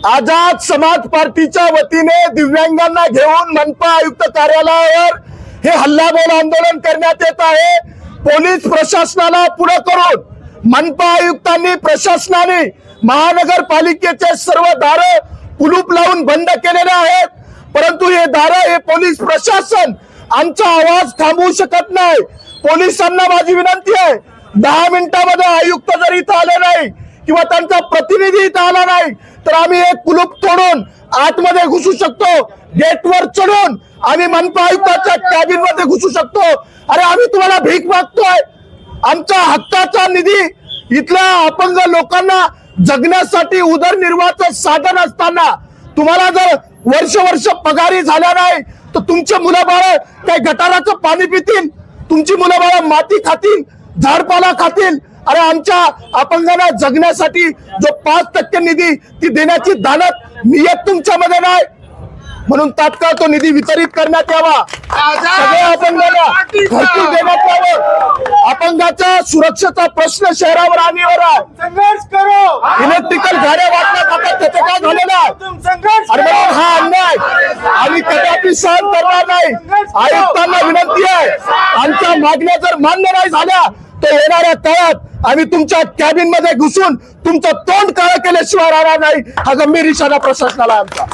आझाद समाज पार्टीच्या वतीने दिव्यांगांना घेऊन मनपा आयुक्त कार्यालयावर हे हल्लाबोल आंदोलन करण्यात येत आहे। पोलीस प्रशासनाला पुढे करून मनपा आयुक्तांनी प्रशासनाने महानगरपालिकेचे सर्व दारे कुलूप लावून बंद केलेले आहेत, परंतु हे दारे हे पोलीस प्रशासन आमचा आवाज थांबवू शकत नाही। पोलिसांना माझी विनंती आहे, 10 मिनिटांमध्ये आयुक्त जर इथं आले नाही किंवा त्यांचा प्रतिनिधी इथं आला नाही तर आम्ही एक कुलूप तोडून आतमध्ये घुसू शकतो, गेटवर चढून आम्ही मनपा आयुक्ताच्या कॅबिन मध्ये घुसू शकतो। अरे आम्ही तुम्हाला भीक मागतोय, आमच्या हक्काचा निधी इथल्या अपंग लोकांना जगण्यासाठी उदरनिर्वाहाचं साधन असताना तुम्हाला जर वर्ष पगारी झाल्या नाही तर तुमचे मुलं बाळ काही गटाराचं पाणी पितील, तुमची मुलं बाळ माती खातील, झाडपाला खातील। अरे आमच्या अपंगांना जगण्यासाठी जो 5% निधी ती देण्याची दानत नियत तुमच्यामध्ये नाही, म्हणून तात्काळ तो निधी वितरित करण्यात यावा, सगळ्या अपंगांना घरकुल देण्यात यावं। अपंगाच्या सुरक्षेचा प्रश्न शहरावर आणीवर आहे, संघर्ष करो। इलेक्ट्रिकल गाड्या वाटण्यात जातात, त्याचं काय झालेलं आहे? अरे म्हणून हा अन्याय आम्ही कदापि सहन करणार नाही। आयुक्तांना विनंती आहे, आमच्या मागण्या जर मान्य नाही झाल्या तर येणाऱ्या काळात आम्ही तुमच्या कॅबिन मध्ये घुसून तुमचं तोंड काळं केल्याशिवाय राहणार नाही। हा गंभीर इशारा प्रशासनाला आमचा।